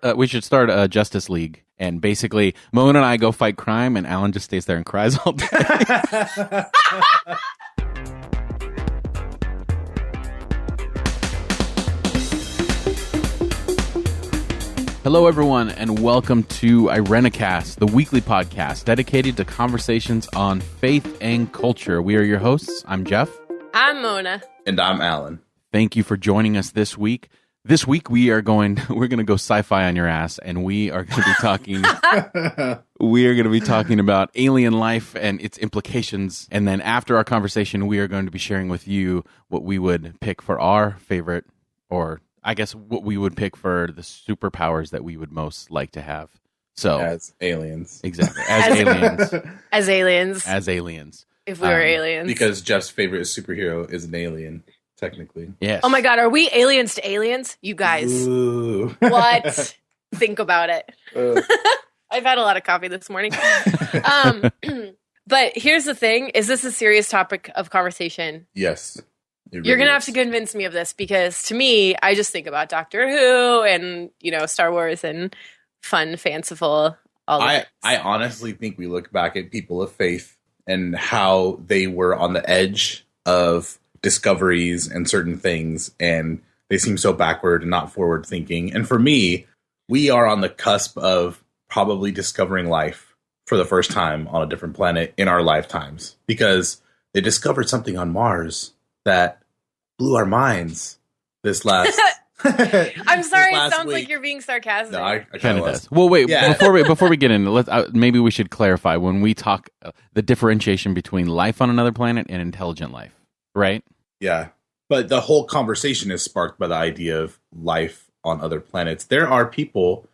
a Justice League, and basically Moon and I go fight crime, and Alan just stays there and cries all day. Hello, everyone, and welcome to Irenicast, the weekly podcast dedicated to conversations on faith and culture. We are your hosts. I'm Jeff. I'm Mona. And I'm Alan. Thank you for joining us this week. This week we're going to go sci-fi on your ass, and we are going to be talking about alien life and its implications. And then after our conversation, we are going to be sharing with you what we would pick for our favorite, or I guess what we would pick for the superpowers that we would most like to have. So as aliens. Exactly. As aliens. As aliens. As aliens. If we were aliens. Because Jeff's favorite superhero is an alien, technically. Yes. Oh my God, are we aliens to aliens? You guys. Ooh. What? Think about it. I've had a lot of coffee this morning. But here's the thing. Is this a serious topic of conversation? Yes. You're going to have to convince me of this, because to me, I just think about Doctor Who and, Star Wars and fun, fanciful, all that. I honestly think we look back at people of faith and how they were on the edge of discoveries and certain things, and they seem so backward and not forward thinking. And for me, we are on the cusp of probably discovering life for the first time on a different planet in our lifetimes, because they discovered something on Mars that blew our minds this last. I'm sorry, it sounds week. Like you're being sarcastic. No, I kind of does. Well, wait, yeah. before we get into, maybe we should clarify when we talk the differentiation between life on another planet and intelligent life, right? Yeah, but the whole conversation is sparked by the idea of life on other planets. There are people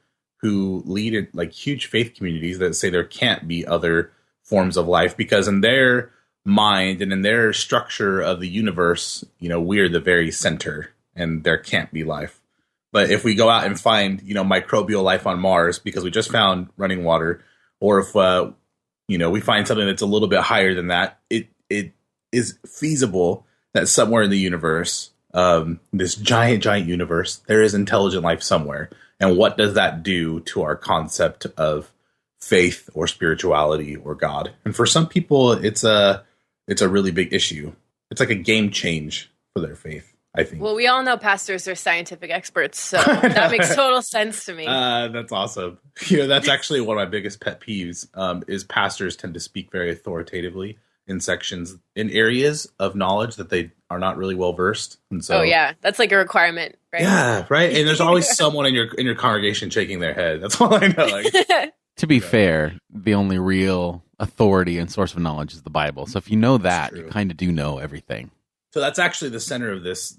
who lead like huge faith communities that say there can't be other forms of life, because in their mind and in their structure of the universe, we're the very center and there can't be life. But if we go out and find, microbial life on Mars, because we just found running water, or if, we find something that's a little bit higher than that, it is feasible that somewhere in the universe, this giant universe, there is intelligent life somewhere. And what does that do to our concept of faith or spirituality or God? And for some people, it's a really big issue. It's like a game change for their faith, I think. Well, we all know pastors are scientific experts, so that makes total sense to me. That's awesome. That's actually one of my biggest pet peeves, is pastors tend to speak very authoritatively in areas of knowledge that they are not really well versed. And so, oh yeah, that's like a requirement, right? Yeah, right. And there's always someone in your congregation shaking their head. That's all I know. To be fair, the only real authority and source of knowledge is the Bible. So if you know that, you kind of do know everything. So that's actually the center of this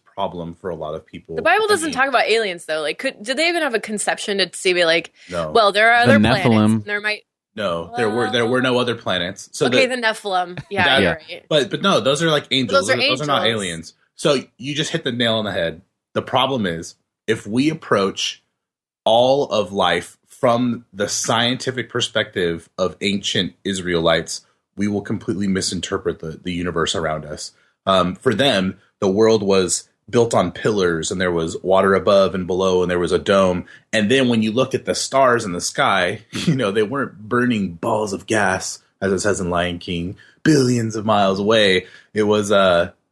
problem for a lot of people. The Bible doesn't talk about aliens, though. Like, did they even have a conception to see, no. Well, there are other Nephilim. planets. There might. No, there were no other planets. So okay, the Nephilim. Yeah, you're right. But no, those are like angels. Those are not aliens. So you just hit the nail on the head. The problem is, if we approach all of life from the scientific perspective of ancient Israelites, we will completely misinterpret the universe around us. For them, the world was built on pillars, and there was water above and below, and there was a dome. And then when you looked at the stars in the sky, they weren't burning balls of gas, as it says in Lion King, billions of miles away. It was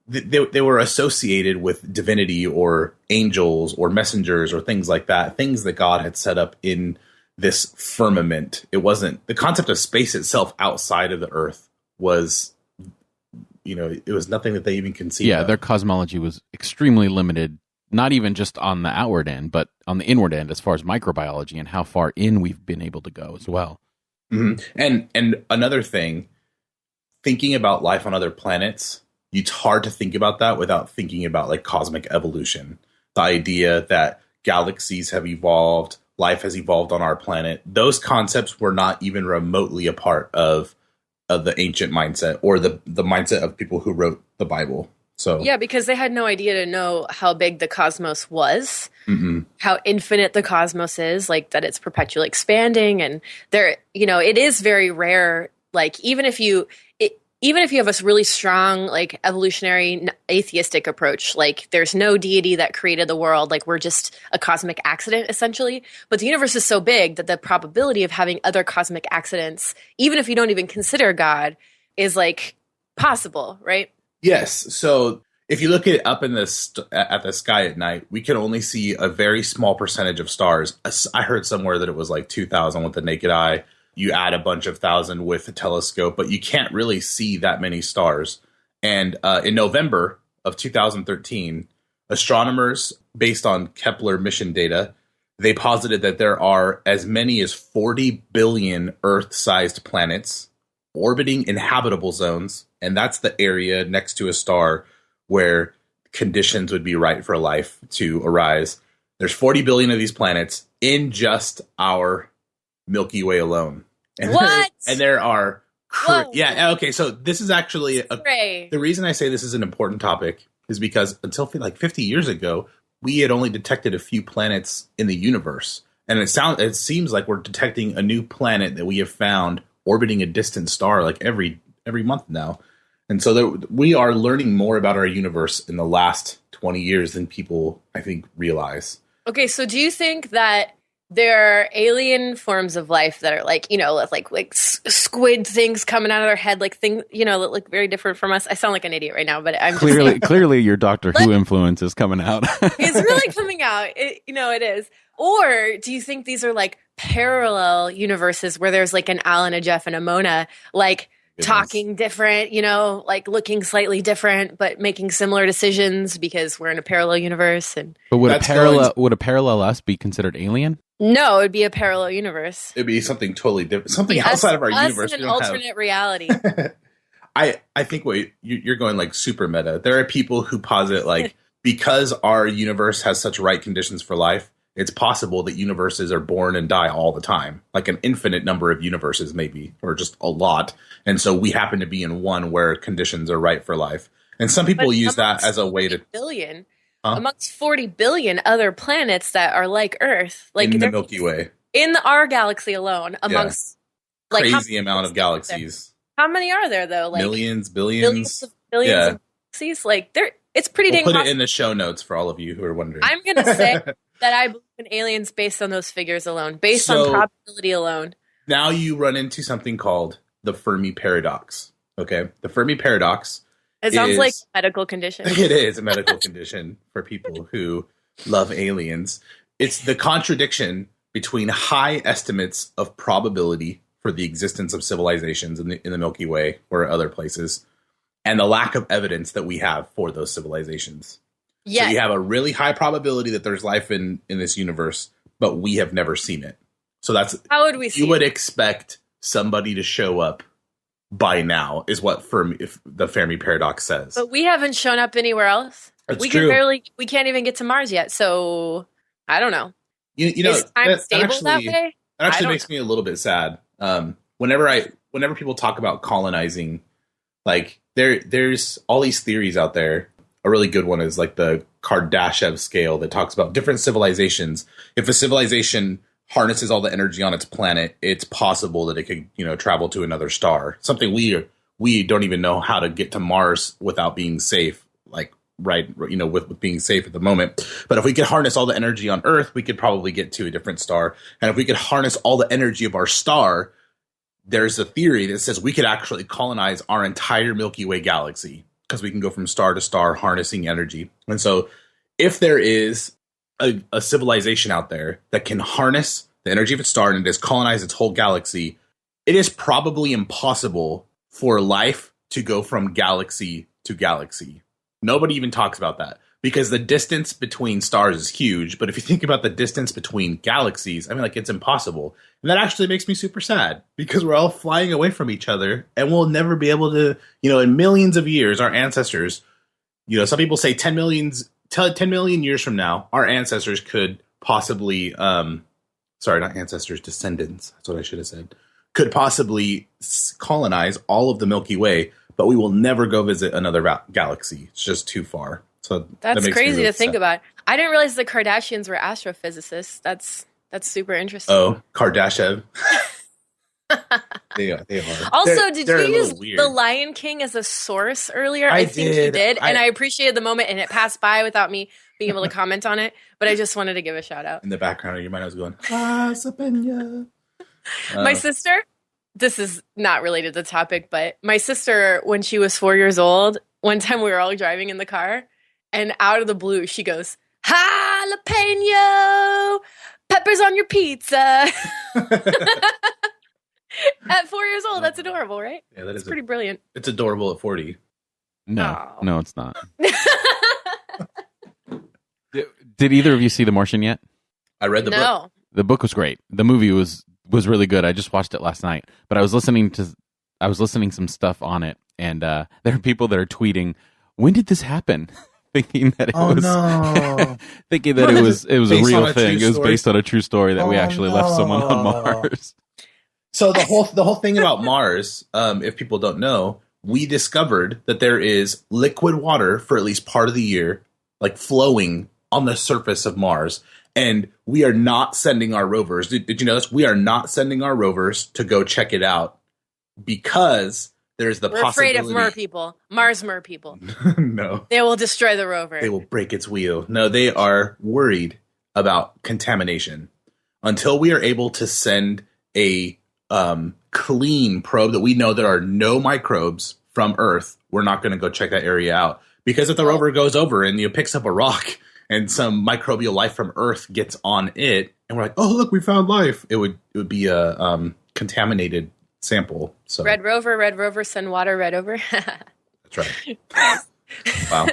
they were associated with divinity or angels or messengers or things like that, things that God had set up in this firmament. It wasn't the concept of space itself outside of the earth was, it was nothing that they even conceived of. Their cosmology was extremely limited, not even just on the outward end, but on the inward end as far as microbiology and how far in we've been able to go as well. Mm-hmm. And another thing, thinking about life on other planets, it's hard to think about that without thinking about like cosmic evolution. The idea that galaxies have evolved, life has evolved on our planet. Those concepts were not even remotely a part of the ancient mindset or the mindset of people who wrote the Bible. So yeah, because they had no idea to know how big the cosmos was, how infinite the cosmos is, like that it's perpetually expanding, and there, it is very rare. Like even if even if you have a really strong, like, evolutionary atheistic approach, like, there's no deity that created the world, like, we're just a cosmic accident, essentially. But the universe is so big that the probability of having other cosmic accidents, even if you don't even consider God, is, like, possible, right? Yes. So if you look at up in at the sky at night, we can only see a very small percentage of stars. I heard somewhere that it was like 2,000 with the naked eye. You add a bunch of thousand with a telescope, but you can't really see that many stars. And in November of 2013, astronomers, based on Kepler mission data, they posited that there are as many as 40 billion Earth-sized planets orbiting inhabitable zones, and that's the area next to a star where conditions would be right for life to arise. There's 40 billion of these planets in just our Milky Way alone. And what? There are... Yeah, okay, so this is actually... the reason I say this is an important topic is because until like 50 years ago, we had only detected a few planets in the universe. And it seems like we're detecting a new planet that we have found orbiting a distant star like every month now. And so we are learning more about our universe in the last 20 years than people, I think, realize. Okay, so do you think that there are alien forms of life that are like, like squid things coming out of their head, like things, that look very different from us? I sound like an idiot right now, but I'm clearly your Doctor Who influence is coming out. It's really coming out. It is. Or do you think these are like parallel universes where there's like an Al and a Jeff and a Mona, like talking different, like looking slightly different, but making similar decisions because we're in a parallel universe? But would a parallel us be considered alien? No, it would be a parallel universe. It'd be something totally different, something outside of our universe. An alternate reality. I think you're going like super meta. There are people who posit like because our universe has such right conditions for life, it's possible that universes are born and die all the time, like an infinite number of universes, maybe, or just a lot. And so we happen to be in one where conditions are right for life. And some people use that as a way to amongst 40 billion other planets that are like Earth, like in the Milky Way, in our galaxy alone, amongst like crazy amount of galaxies. How many are there though? Like millions, billions of galaxies. Like it's pretty dang. We'll put it in the show notes for all of you who are wondering. I'm gonna say that I believe in aliens based on those figures alone, based on probability alone. Now you run into something called the Fermi paradox. Okay, the Fermi paradox. It sounds like a medical condition. It is a medical condition for people who love aliens. It's the contradiction between high estimates of probability for the existence of civilizations in the Milky Way or other places, and the lack of evidence that we have for those civilizations. Yeah. So you have a really high probability that there's life in this universe, but we have never seen it. So that's how would we see? You would expect somebody to show up by now, is what the Fermi paradox says. But we haven't shown up anywhere else. That's true. We can't even get to Mars yet. So I don't know. Is time stable that way? That actually makes me a little bit sad. Whenever people talk about colonizing, like there's all these theories out there. A really good one is like the Kardashev scale that talks about different civilizations. If a civilization harnesses all the energy on its planet, it's possible that it could, travel to another star. Something we don't even know how to get to Mars without being safe, like with being safe at the moment. But if we could harness all the energy on Earth, we could probably get to a different star. And if we could harness all the energy of our star, there's a theory that says we could actually colonize our entire Milky Way galaxy because we can go from star to star harnessing energy. And so if there is a civilization out there that can harness the energy of its star and it has colonized its whole galaxy, it is probably impossible for life to go from galaxy to galaxy. Nobody even talks about that because the distance between stars is huge. But if you think about the distance between galaxies, it's impossible. And that actually makes me super sad because we're all flying away from each other and we'll never be able to, in millions of years, our ancestors, some people say 10 million years from now, our ancestors could possibly, not ancestors, descendants. That's what I should have said. Could possibly colonize all of the Milky Way, but we will never go visit another galaxy. It's just too far. So that's crazy to think about. I didn't realize the Kardashians were astrophysicists. That's super interesting. Oh, Kardashev. They are. Also, did They're you a little use weird. The Lion King as a source earlier? I think you did. did, and I appreciated the moment, and it passed by without me being able to comment on it. But I just wanted to give a shout out. In the background of your mind, I was going, Sapenya. My sister, this is not related to the topic, but my sister, when she was 4 years old, one time we were all driving in the car, and out of the blue, she goes, "Jalapeno, peppers on your pizza." At 4 years old, that's adorable, right? Yeah, that is pretty brilliant. It's adorable at 40. No, it's not. Did either of you see The Martian yet? I read the book. The book was great. The movie was really good. I just watched it last night, but I was listening some stuff on it, and there are people that are tweeting, "When did this happen?" thinking that it thinking that it was a real thing. It was based on a true story that we actually left someone on Mars. So the whole thing about Mars, if people don't know, we discovered that there is liquid water for at least part of the year, like flowing on the surface of Mars. And we are not sending our rovers. Did you know this? We are not sending our rovers to go check it out because there's the possibility. We're afraid of mer people. Mars mer people. No. They will destroy the rover. They will break its wheel. No, they are worried about contamination. Until we are able to send a clean probe that we know there are no microbes from Earth, we're not going to go check that area out. Because if the rover goes over and picks up a rock and some microbial life from Earth gets on it, and we're like, "Oh, look, we found life," it would be a contaminated sample. So Red Rover, send water right over. That's right. Wow.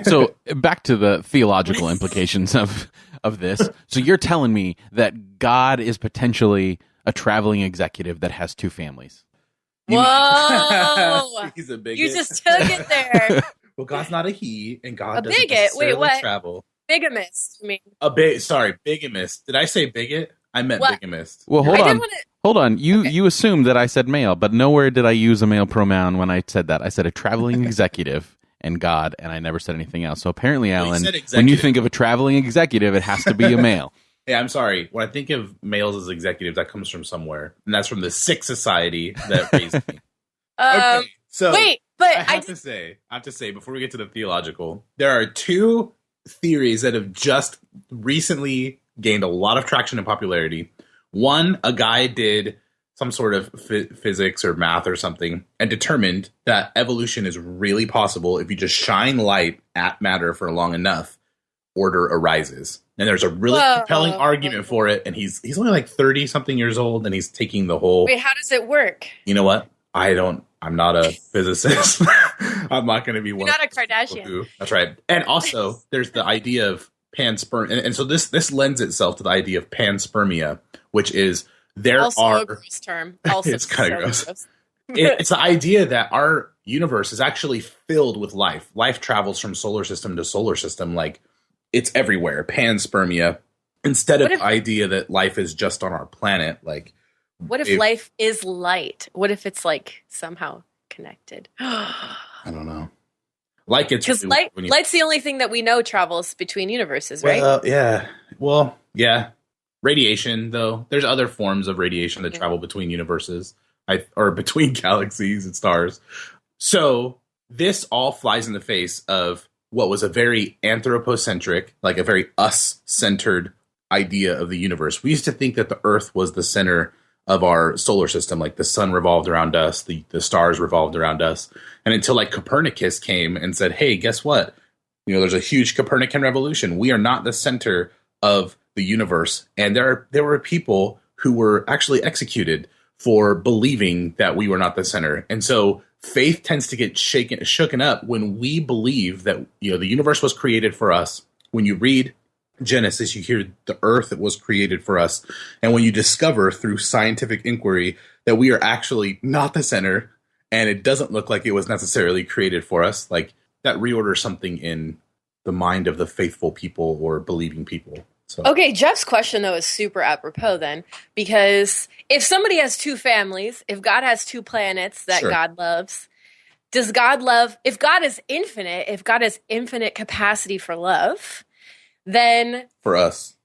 So back to the theological implications of this. So you're telling me that God is potentially a traveling executive that has two families. Whoa! He's a bigot. You just took it there. Well, God's not a he, and God doesn't bigot. necessarily Wait, what? travel. Bigamist. I mean, bigamist. Did I say bigot? I meant what? bigamist. Well, hold on. You assumed that I said male, but nowhere did I use a male pronoun when I said that. I said a traveling executive and God, and I never said anything else. So apparently, Alan, when you think of a traveling executive, it has to be a male. Yeah, I'm sorry. When I think of males as executives, that comes from somewhere, and that's from the Sikh society that raised me. Okay, so wait, but I have to say before we get to the theological, there are two theories that have just recently gained a lot of traction and popularity. One, a guy did some sort of physics or math or something and determined that evolution is really possible if you just shine light at matter for long enough, order arises. And there's a really compelling argument for it, and he's only like 30-something years old, and he's taking the whole... Wait, how does it work? You know what? I'm not a physicist. I'm not going to be one. You're not a Kardashian. That's right. And also, there's the idea of panspermia. And so this lends itself to the idea of panspermia, which is a gross term. Also, it's kind of gross. It's the idea that our universe is actually filled with life. Life travels from solar system to solar system. Like, it's everywhere. Panspermia. Instead of the idea that life is just on our planet, like... What if life is light? What if it's like somehow connected? I don't know. Like it's because light's the only thing that we know travels between universes, right? Yeah. Well, yeah. Radiation, though. There's other forms of radiation that travel between universes, or between galaxies and stars. So this all flies in the face of what was a very anthropocentric, like a very us-centered idea of the universe. We used to think that the Earth was the center of our solar system, like the sun revolved around us, the stars revolved around us. And until like Copernicus came and said, hey, guess what? There's a huge Copernican revolution. We are not the center of the universe. And there were people who were actually executed for believing that we were not the center. And so faith tends to get shooken up when we believe that, the universe was created for us. When you read Genesis, you hear the earth that was created for us. And when you discover through scientific inquiry that we are actually not the center and it doesn't look like it was necessarily created for us, like that reorders something in the mind of the faithful people or believing people. So. Okay, Jeff's question, though, is super apropos then, because if somebody has two families, if God has two planets that God loves, does God love, if God is infinite, if God has infinite capacity for love, then... For us.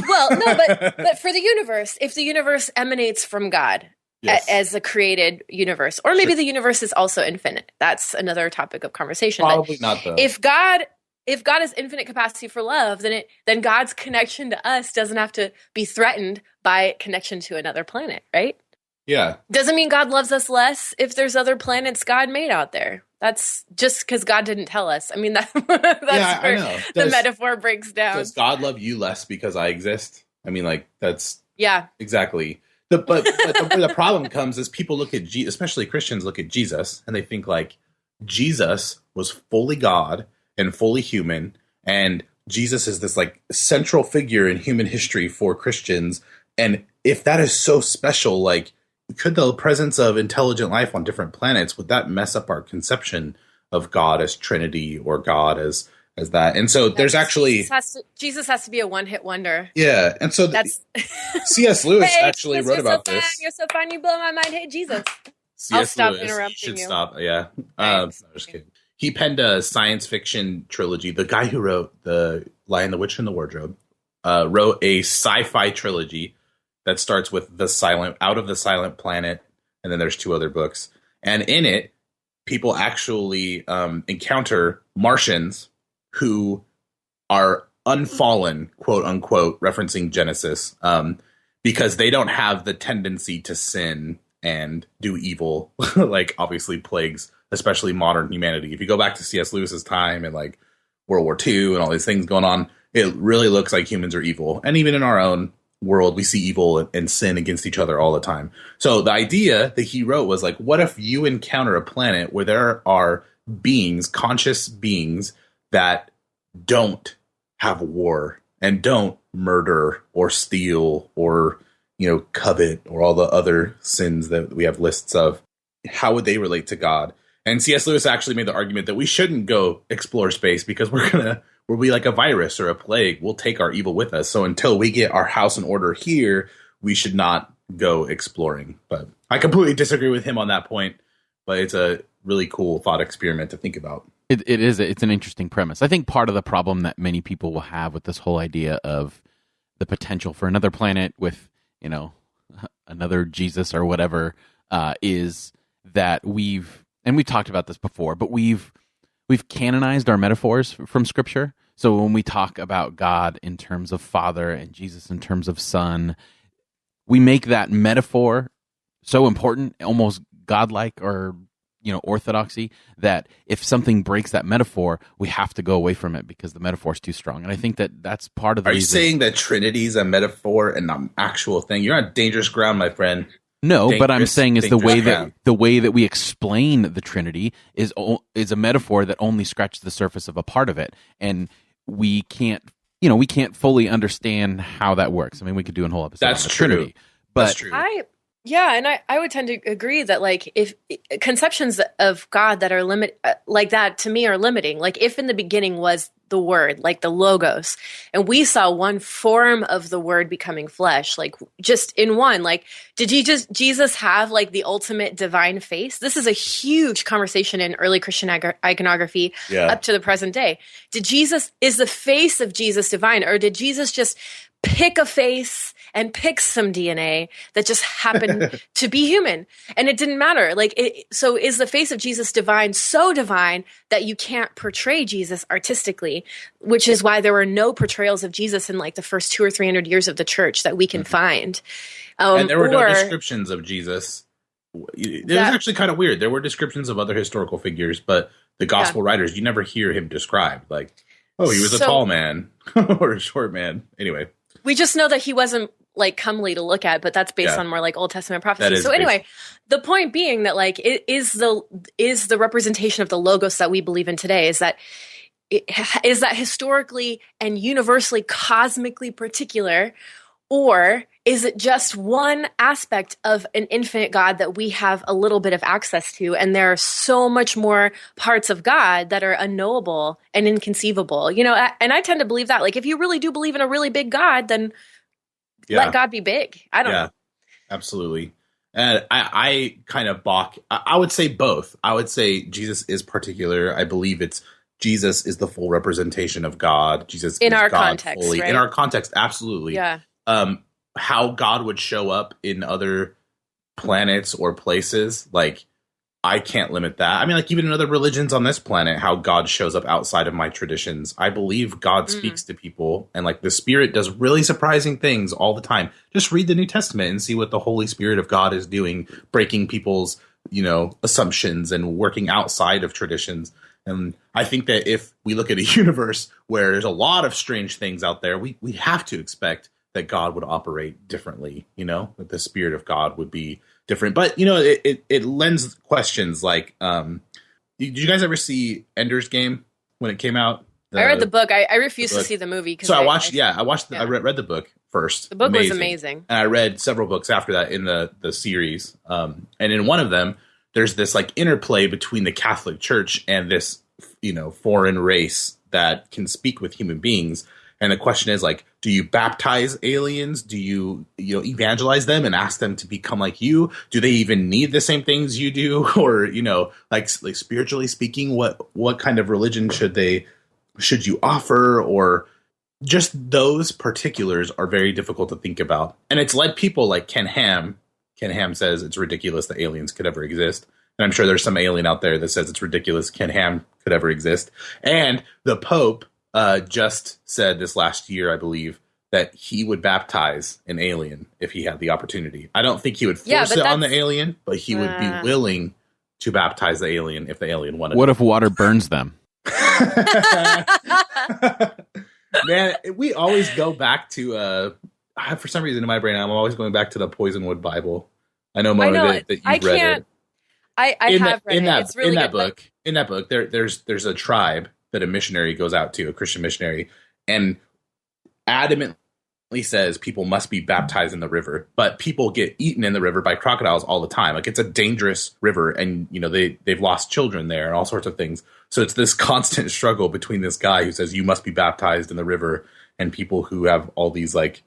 Well, no, but for the universe, if the universe emanates from God Yes. as a created universe, or maybe Sure. the universe is also infinite, that's another topic of conversation. Probably not, though. If God has infinite capacity for love, then God's connection to us doesn't have to be threatened by connection to another planet, right? Yeah. Doesn't mean God loves us less if there's other planets God made out there. That's just because God didn't tell us. I mean, that's Yeah, I where know. the metaphor breaks down. Does God love you less because I exist? I mean, like, that's Yeah. exactly. But where the problem comes is people look at especially Christians look at Jesus, and they think like Jesus was fully God and fully human, and Jesus is this like central figure in human history for Christians. And if that is so special, like, could the presence of intelligent life on different planets, would that mess up our conception of God as Trinity or God as that? And so there's actually Jesus has to be a one-hit wonder. Yeah, and so That's C.S. Lewis Hey, actually wrote about fine. this. You're so fine. You blow my mind. Hey, Jesus. C.S. I'll stop Lewis interrupting should you. stop. Yeah, Right. no, just kidding. He penned a science fiction trilogy. The guy who wrote The Lion, the Witch, and the Wardrobe wrote a sci-fi trilogy that starts with Out of the Silent Planet, and then there's 2 other books. And in it, people actually encounter Martians who are unfallen, quote unquote, referencing Genesis, because they don't have the tendency to sin and do evil, like obviously plagues, especially modern humanity. If you go back to C.S. Lewis's time and like World War II and all these things going on, it really looks like humans are evil. And even in our own world, we see evil and sin against each other all the time. So the idea that he wrote was like, what if you encounter a planet where there are beings, conscious beings, that don't have war and don't murder or steal or, covet or all the other sins that we have lists of? How would they relate to God? And C.S. Lewis actually made the argument that we shouldn't go explore space because we'll be like a virus or a plague. We'll take our evil with us. So until we get our house in order here, we should not go exploring. But I completely disagree with him on that point. But it's a really cool thought experiment to think about. It is. It's an interesting premise. I think part of the problem that many people will have with this whole idea of the potential for another planet with, another Jesus or whatever, is that we've talked about this before, but we've canonized our metaphors from Scripture. So when we talk about God in terms of Father and Jesus in terms of Son, we make that metaphor so important, almost godlike or orthodoxy, that if something breaks that metaphor, we have to go away from it because the metaphor is too strong. And I think that's part of the reason. Are you saying that Trinity is a metaphor and an actual thing? You're on dangerous ground, my friend. No, but I'm saying is the way that we explain the Trinity is a metaphor that only scratches the surface of a part of it, and we can't fully understand how that works. I mean, we could do a whole episode on the Trinity, but that's true. I would tend to agree that like if conceptions of God that are like that to me are limiting. Like if in the beginning was the Word, like the Logos, and we saw one form of the Word becoming flesh, like just in one, like did Jesus have like the ultimate divine face? This is a huge conversation in early Christian iconography up to the present day. Is the face of Jesus divine, or did Jesus just pick a face and pick some DNA that just happened to be human? And it didn't matter. So is the face of Jesus so divine that you can't portray Jesus artistically, which is why there were no portrayals of Jesus in like the first 200 or 300 years of the church that we can find. And there were no descriptions of Jesus. It was actually kind of weird. There were descriptions of other historical figures, but the gospel writers, you never hear him described. Like, oh, he was a tall man or a short man. Anyway. We just know that he wasn't like comely to look at, but that's based on more like Old Testament prophecy. So anyway, the point being that like it is the representation of the Logos that we believe in today is that historically and universally cosmically particular, or is it just one aspect of an infinite God that we have a little bit of access to? And there are so much more parts of God that are unknowable and inconceivable, and I tend to believe that, like, if you really do believe in a really big God, then let God be big. I don't know. Absolutely. And I kind of balk. I would say both. I would say Jesus is particular. I believe it's Jesus is the full representation of God. Jesus in is our God context, fully. right? In our context, absolutely. Yeah. How God would show up in other planets or places, like, I can't limit that. I mean, like, even in other religions on this planet, how God shows up outside of my traditions. I believe God speaks to people, and like the Spirit does really surprising things all the time. Just read the New Testament and see what the Holy Spirit of God is doing, breaking people's, assumptions and working outside of traditions. And I think that if we look at a universe where there's a lot of strange things out there, we have to expect that God would operate differently, that the Spirit of God would be different. But, it lends questions like, did you guys ever see Ender's Game when it came out? I read the book. I refuse to see the movie. So I read the book first. The book was amazing. And I read several books after that in the series. And in one of them, there's this like interplay between the Catholic Church and this, foreign race that can speak with human beings. And the question is, like, do you baptize aliens? Do you, evangelize them and ask them to become like you? Do they even need the same things you do? Or, like spiritually speaking, what kind of religion should you offer? Or just those particulars are very difficult to think about. And it's led people like Ken Ham. Ken Ham says it's ridiculous that aliens could ever exist. And I'm sure there's some alien out there that says it's ridiculous Ken Ham could ever exist. And the Pope just said this last year, I believe, that he would baptize an alien if he had the opportunity. I don't think he would force it on the alien, but he would be willing to baptize the alien if the alien wanted. What if water burns them? Man, we always go back to, for some reason in my brain, I'm always going back to the Poisonwood Bible. I know, Mona, that you've read it. I have read it. It's really good. In that book, there's a tribe that a missionary goes out to, a Christian missionary, and adamantly says people must be baptized in the river, but people get eaten in the river by crocodiles all the time. Like, it's a dangerous river, and they've lost children there and all sorts of things. So it's this constant struggle between this guy who says you must be baptized in the river and people who have all these like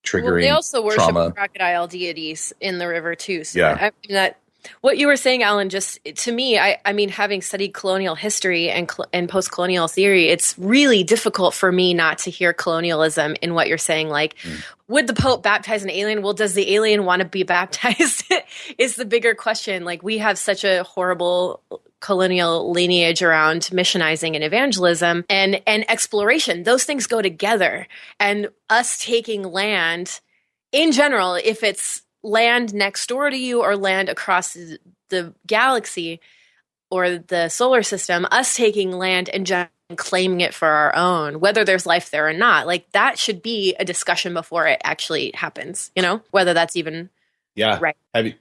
triggering they also worship trauma. Crocodile deities in the river too. So yeah. What you were saying, Alan, just to me, I mean, having studied colonial history and post-colonial theory, it's really difficult for me not to hear colonialism in what you're saying. Like, would the Pope baptize an alien? Well, does the alien want to be baptized? Is the bigger question. Like, we have such a horrible colonial lineage around missionizing and evangelism and exploration. Those things go together. And us taking land in general, if it's land next door to you or land across the galaxy or the solar system, us taking land and just claiming it for our own, whether there's life there or not, like that should be a discussion before it actually happens, whether that's even right.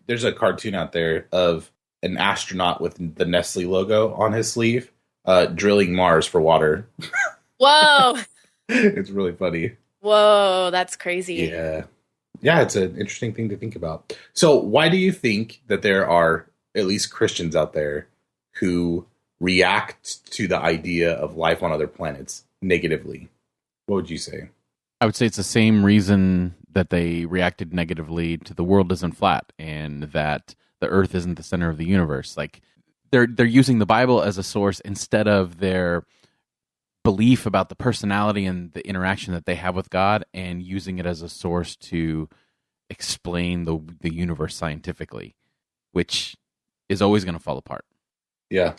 There's a cartoon out there of an astronaut with the Nestle logo on his sleeve, drilling Mars for water. Whoa. It's really funny. Whoa, that's crazy. Yeah, it's an interesting thing to think about. So why do you think that there are at least Christians out there who react to the idea of life on other planets negatively? What would you say? I would say it's the same reason that they reacted negatively to the world isn't flat and that the earth isn't the center of the universe. Like, they're using the Bible as a source instead of their belief about the personality and the interaction that they have with God, and using it as a source to explain the universe scientifically, which is always going to fall apart. Yeah.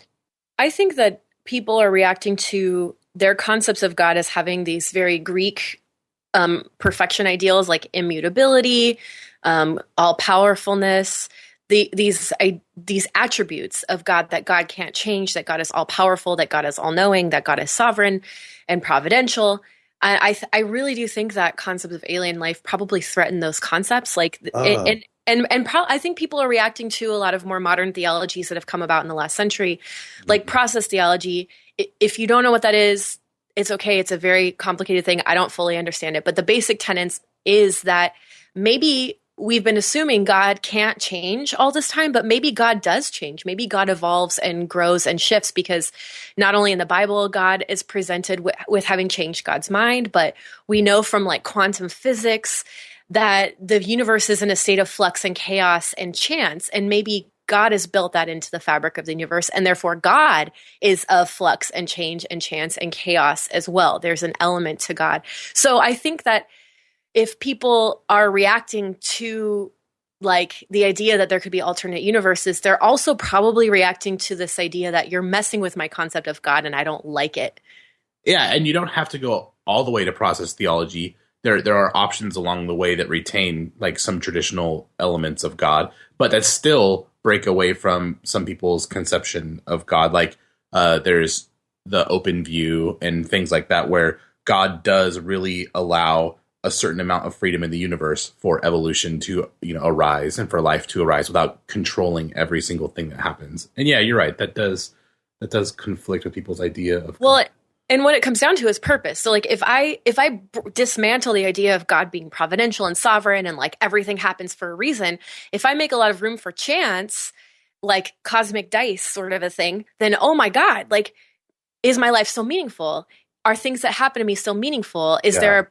I think that people are reacting to their concepts of God as having these very Greek perfection ideals, like immutability, all-powerfulness, these attributes of God, that God can't change, that God is all powerful, that God is all knowing, that God is sovereign and providential. I really do think that concept of alien life probably threaten those concepts. Like, I think people are reacting to a lot of more modern theologies that have come about in the last century, like process theology. If you don't know what that is, it's okay. It's a very complicated thing. I don't fully understand it, but the basic tenets is that maybe we've been assuming God can't change all this time, but maybe God does change. Maybe God evolves and grows and shifts, because not only in the Bible, God is presented with having changed God's mind, but we know from like quantum physics that the universe is in a state of flux and chaos and chance. And maybe God has built that into the fabric of the universe, and therefore God is of flux and change and chance and chaos as well. There's an element to God. So I think that if people are reacting to like the idea that there could be alternate universes, they're also probably reacting to this idea that you're messing with my concept of God and I don't like it. Yeah, and you don't have to go all the way to process theology. There are options along the way that retain like some traditional elements of God, but that still break away from some people's conception of God. Like there's the open view and things like that, where God does really allow a certain amount of freedom in the universe for evolution to, arise and for life to arise without controlling every single thing that happens. And yeah, you're right. That does conflict with people's idea of God. And what it comes down to is purpose. So like if I dismantle the idea of God being providential and sovereign and like everything happens for a reason, if I make a lot of room for chance, like cosmic dice sort of a thing, then oh my God, like is my life so meaningful? Are things that happen to me so meaningful? Is there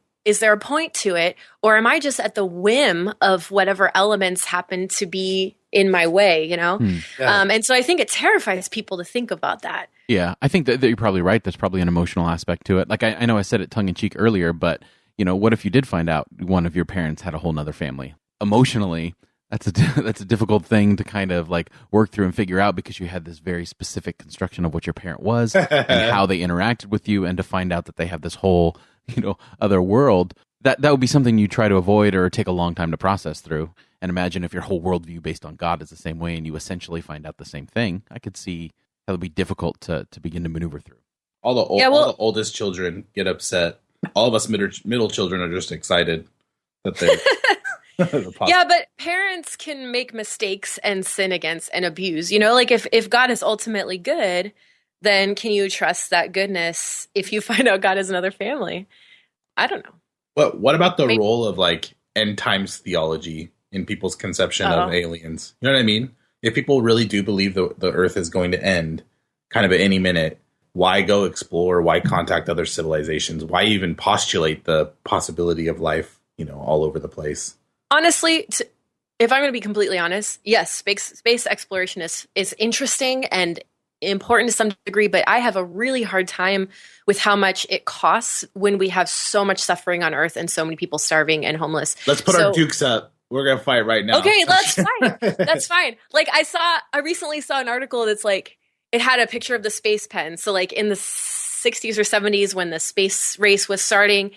a point to it? Or am I just at the whim of whatever elements happen to be in my way, Yeah. And so I think it terrifies people to think about that. Yeah, I think that you're probably right. There's probably an emotional aspect to it. Like I know I said it tongue in cheek earlier, but what if you did find out one of your parents had a whole nother family? Emotionally, that's a difficult thing to kind of like work through and figure out, because you had this very specific construction of what your parent was and how they interacted with you, and to find out that they have this whole other world, that would be something you try to avoid or take a long time to process through. And imagine if your whole worldview based on God is the same way and you essentially find out the same thing. I could see that would be difficult to begin to maneuver through. All the oldest children get upset. All of us middle children are just excited that they're yeah, but parents can make mistakes and sin against and abuse. Like if God is ultimately good, then can you trust that goodness if you find out God has another family? I don't know. What about the role of like end times theology in people's conception of aliens? You know what I mean? If people really do believe the Earth is going to end kind of at any minute, why go explore? Why contact other civilizations? Why even postulate the possibility of life, all over the place? Honestly, if I'm going to be completely honest, yes, space exploration is interesting and important to some degree, but I have a really hard time with how much it costs when we have so much suffering on Earth and so many people starving and homeless. Let's put our dukes up. We're going to fight right now. Okay, that's fine. That's fine. Like I recently saw an article that's like, it had a picture of the space pen. So like in the 60s or 70s when the space race was starting,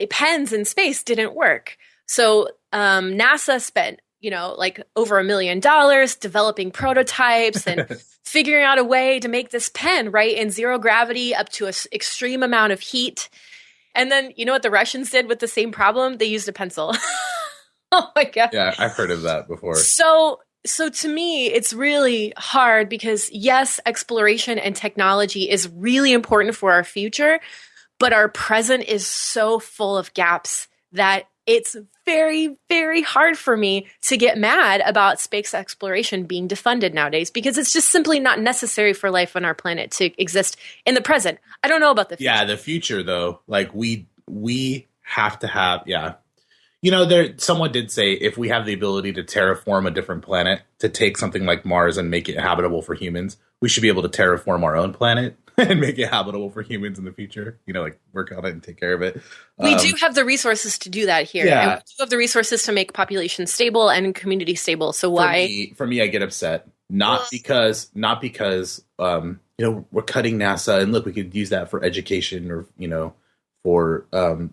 pens in space didn't work. So NASA spent, like over $1 million developing prototypes and figuring out a way to make this pen, right, in zero gravity up to an extreme amount of heat. And then, you know what the Russians did with the same problem? They used a pencil. Oh my God. Yeah, I've heard of that before. So to me, it's really hard because yes, exploration and technology is really important for our future, but our present is so full of gaps that it's very, very hard for me to get mad about space exploration being defunded nowadays, because it's just simply not necessary for life on our planet to exist in the present. I don't know about the future. Yeah, the future though, like we have to have, someone did say if we have the ability to terraform a different planet, to take something like Mars and make it habitable for humans, we should be able to terraform our own planet and make it habitable for humans in the future, like work on it and take care of it. We do have the resources to do that here. Yeah. And we do have the resources to make population stable and community stable. So why? For me, I get upset. Not because we're cutting NASA and look, we could use that for education or, for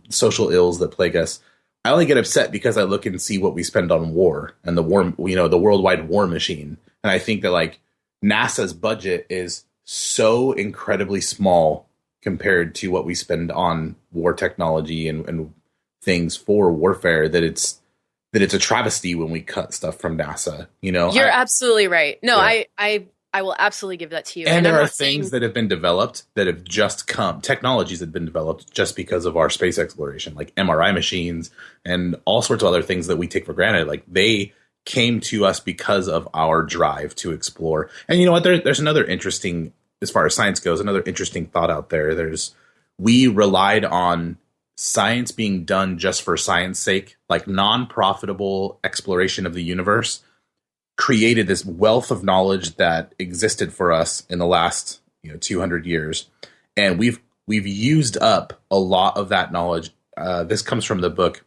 social ills that plague us. I only get upset because I look and see what we spend on war and the worldwide war machine. And I think that like NASA's budget is so incredibly small compared to what we spend on war technology and things for warfare that it's a travesty when we cut stuff from NASA. You're absolutely right. No, yeah. I will absolutely give that to you. And there are things that have been developed that have just technologies that have been developed just because of our space exploration, like MRI machines and all sorts of other things that we take for granted. Like they came to us because of our drive to explore. And you know what? There's another interesting, as far as science goes, another interesting thought out there. We relied on science being done just for science sake, like non-profitable exploration of the universe. created this wealth of knowledge that existed for us in the last 200 years, and we've used up a lot of that knowledge. This comes from the book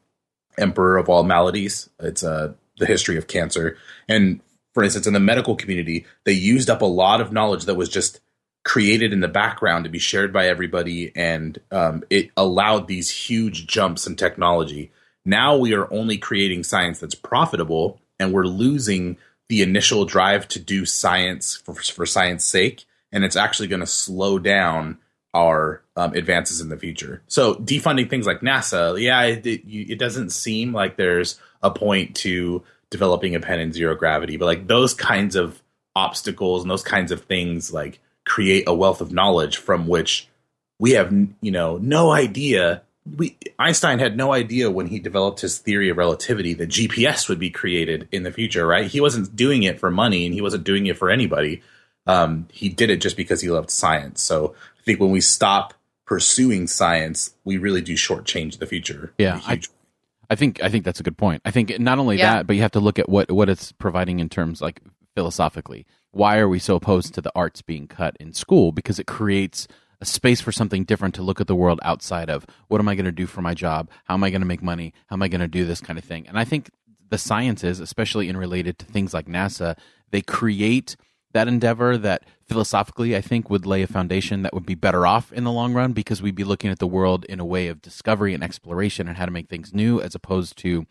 Emperor of All Maladies. It's the history of cancer. And for instance, in the medical community, they used up a lot of knowledge that was just created in the background to be shared by everybody. And it allowed these huge jumps in technology. Now we are only creating science that's profitable, and we're losing the initial drive to do science for science sake. And it's actually going to slow down our advances in the future. So defunding things like NASA, it doesn't seem like there's a point to developing a pen in zero gravity, but like those kinds of obstacles and those kinds of things like create a wealth of knowledge from which we have no idea. Einstein had no idea when he developed his theory of relativity that GPS would be created in the future, right? He wasn't doing it for money, and he wasn't doing it for anybody. He did it just because he loved science. So I think when we stop pursuing science, we really do shortchange the future. Yeah, I think that's a good point. I think not only that, but you have to look at what it's providing in terms like philosophically. Why are we so opposed to the arts being cut in school? Because it creates a space for something different to look at the world outside of what am I going to do for my job? How am I going to make money? How am I going to do this kind of thing? And I think the sciences, especially in related to things like NASA, they create that endeavor that philosophically I think would lay a foundation that would be better off in the long run, because we'd be looking at the world in a way of discovery and exploration and how to make things new, as opposed to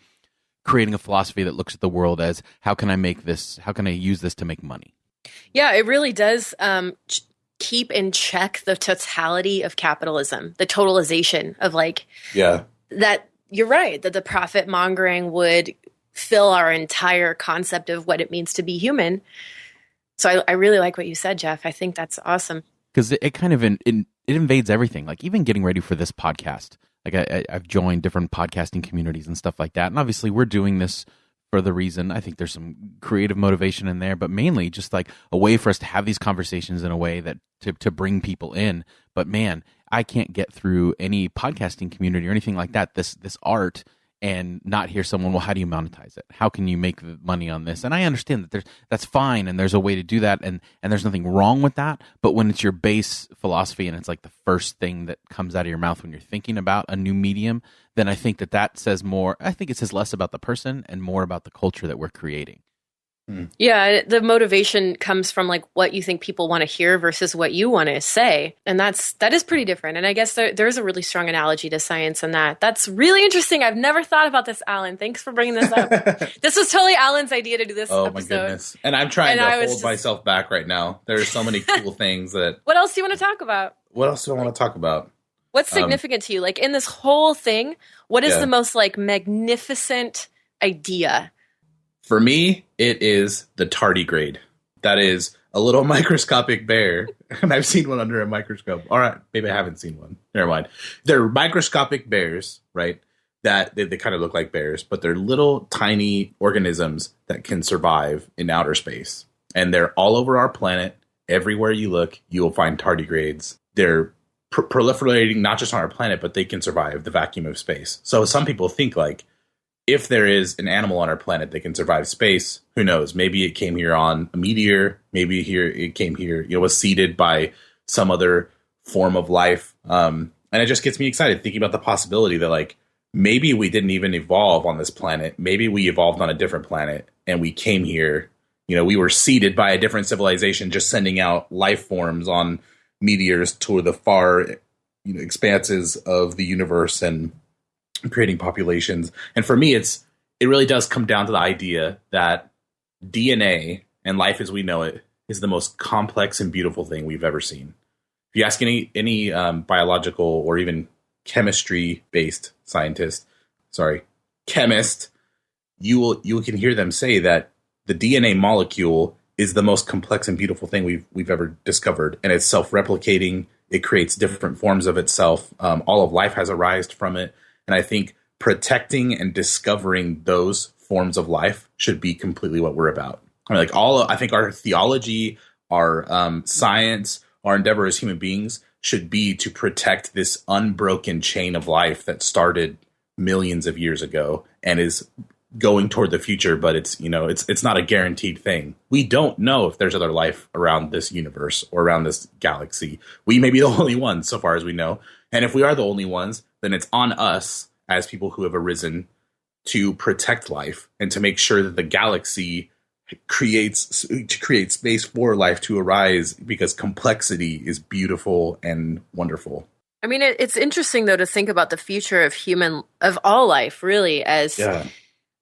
creating a philosophy that looks at the world as how can I use this to make money? Yeah, it really does keep in check the totality of capitalism, the totalization of that. You're right, that the profit mongering would fill our entire concept of what it means to be human. So I really like what you said, Jeff. I think that's awesome. Because it kind of it invades everything. Like even getting ready for this podcast, like I've joined different podcasting communities and stuff like that. And obviously we're doing this for the reason, I think there's some creative motivation in there, but mainly just like a way for us to have these conversations in a way that to bring people in. But man, I can't get through any podcasting community or anything like that, this art, and not hear someone, well, how do you monetize it? How can you make money on this? And I understand that that's fine, and there's a way to do that, and there's nothing wrong with that. But when it's your base philosophy and it's like the first thing that comes out of your mouth when you're thinking about a new medium, then I think that says more. I think it says less about the person and more about the culture that we're creating. Yeah, the motivation comes from like what you think people want to hear versus what you want to say. And that is pretty different. And I guess there's a really strong analogy to science in that. That's really interesting. I've never thought about this, Alan. Thanks for bringing this up. This was totally Alan's idea to do this episode. My goodness. And I'm trying to hold myself back right now. There are so many cool things that... What else do you want to talk about? What else do I want to talk about? What's significant to you? Like in this whole thing, what is the most like magnificent idea? For me, it is the tardigrade. That is a little microscopic bear. And I've seen one under a microscope. All right, maybe I haven't seen one. Never mind. They're microscopic bears, right? That they kind of look like bears, but they're little tiny organisms that can survive in outer space. And they're all over our planet. Everywhere you look, you will find tardigrades. They're proliferating not just on our planet, but they can survive the vacuum of space. So some people think like, if there is an animal on our planet that can survive space, who knows? Maybe it came here on a meteor. Maybe it came here, was seeded by some other form of life. And it just gets me excited thinking about the possibility that like maybe we didn't even evolve on this planet. Maybe we evolved on a different planet and we came here. We were seeded by a different civilization, just sending out life forms on meteors to the far expanses of the universe and creating populations. And for me, it really does come down to the idea that DNA and life as we know it is the most complex and beautiful thing we've ever seen. If you ask any biological or even chemist, you can hear them say that the DNA molecule is the most complex and beautiful thing we've ever discovered, and it's self-replicating. It creates different forms of itself. All of life has arisen from it. And I think protecting and discovering those forms of life should be completely what we're about. I think our theology, our science, our endeavor as human beings should be to protect this unbroken chain of life that started millions of years ago and is going toward the future, but it's, you know, it's not a guaranteed thing. We don't know if there's other life around this universe or around this galaxy. We may be the only ones so far as we know. And if we are the only ones, then it's on us as people who have arisen to protect life and to make sure that the galaxy creates space for life to arise, because complexity is beautiful and wonderful. I mean, it's interesting though to think about the future of all life really as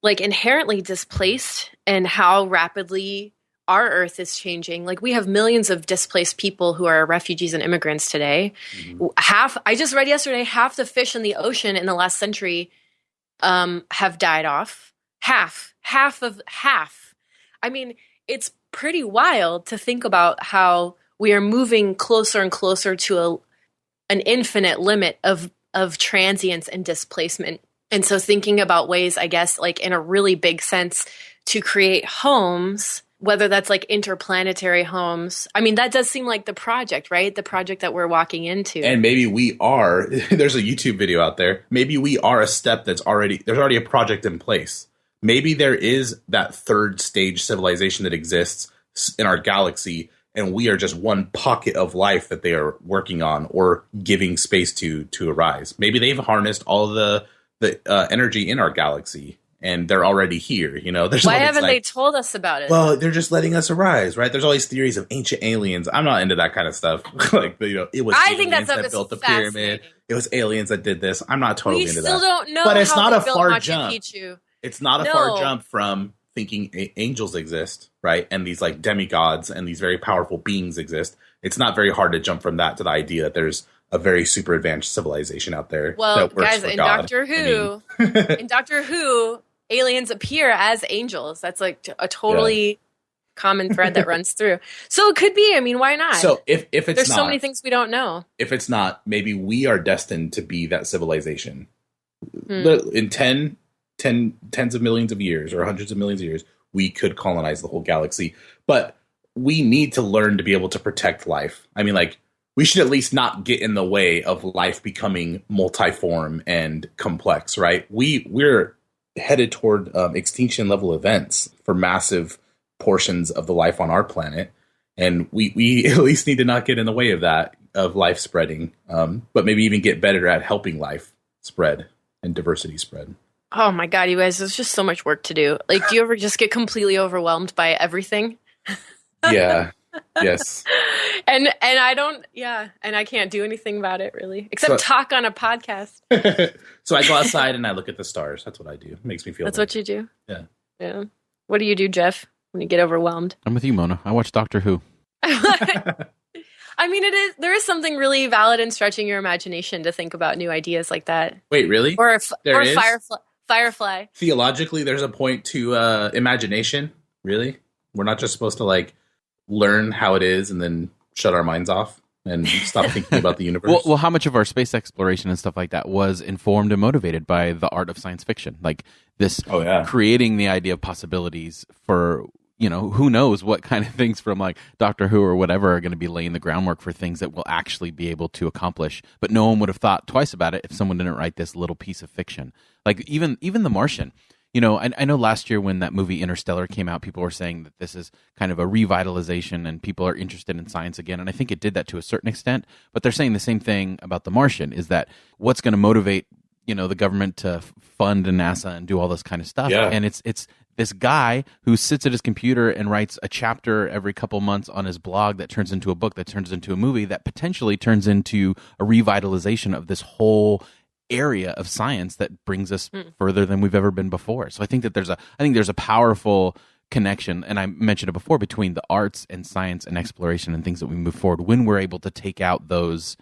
like inherently displaced, and how rapidly our Earth is changing. Like we have millions of displaced people who are refugees and immigrants today. I just read yesterday, half the fish in the ocean in the last century have died off. Half. I mean, it's pretty wild to think about how we are moving closer and closer to an infinite limit of transience and displacement. And so thinking about ways, I guess, like in a really big sense, to create homes, whether that's like interplanetary homes. I mean, that does seem like the project, right? The project that we're walking into. And maybe we are, there's a YouTube video out there. Maybe we are a step there's already a project in place. Maybe there is that third stage civilization that exists in our galaxy, and we are just one pocket of life that they are working on or giving space to arise. Maybe they've harnessed all the energy in our galaxy, and they're already here. You know, why haven't they told us about it? Well, they're just letting us arise, right? There's all these theories of ancient aliens. I'm not into that kind of stuff. Like, you know, it was aliens that built the pyramid. It was aliens that did this. I'm not totally into that. We still don't know, but it's how not they a built far Machu jump. Picchu. It's not a far jump from thinking angels exist, right? And these like demigods and these very powerful beings exist. It's not very hard to jump from that to the idea that there's a very super advanced civilization out there. Well, that works guys, for in God. Doctor Who, in Doctor Who, aliens appear as angels. That's like a totally common thread that runs through. So it could be. I mean, why not? So if it's there's not, so many things we don't know. If it's not, maybe we are destined to be that civilization. In tens of millions of years or hundreds of millions of years, we could colonize the whole galaxy. But we need to learn to be able to protect life. I mean, like, we should at least not get in the way of life becoming multiform and complex, right? We're headed toward extinction level events for massive portions of the life on our planet. And we at least need to not get in the way of that, of life spreading, but maybe even get better at helping life spread and diversity spread. Oh my God, you guys, there's just so much work to do. Like, do you ever just get completely overwhelmed by everything? Yeah. Yes. And I don't, and I can't do anything about it really, except talk on a podcast. So I go outside and I look at the stars. That's what I do. It makes me feel That's better. what you do? Yeah. Yeah. What do you do, Jeff, when you get overwhelmed? I'm with you, Mona. I watch Doctor Who. I mean, there is something really valid in stretching your imagination to think about new ideas like that. Wait, really? Or Firefly. Theologically, there's a point to imagination. Really? We're not just supposed to like learn how it is and then shut our minds off and stop thinking about the universe. Well, how much of our space exploration and stuff like that was informed and motivated by the art of science fiction? Like this, creating the idea of possibilities for, you know, who knows what kind of things from like Doctor Who or whatever are going to be laying the groundwork for things that we'll actually be able to accomplish. But no one would have thought twice about it if someone didn't write this little piece of fiction. Like even The Martian. You know, I know last year when that movie Interstellar came out, people were saying that this is kind of a revitalization and people are interested in science again. And I think it did that to a certain extent. But they're saying the same thing about The Martian, is that what's going to motivate, you know, the government to fund NASA and do all this kind of stuff. Yeah. And it's this guy who sits at his computer and writes a chapter every couple months on his blog that turns into a book, that turns into a movie, that potentially turns into a revitalization of this whole area of science that brings us further than we've ever been before. So I think that there's a powerful connection, and I mentioned it before, between the arts and science and exploration and things that we move forward when we're able to take out those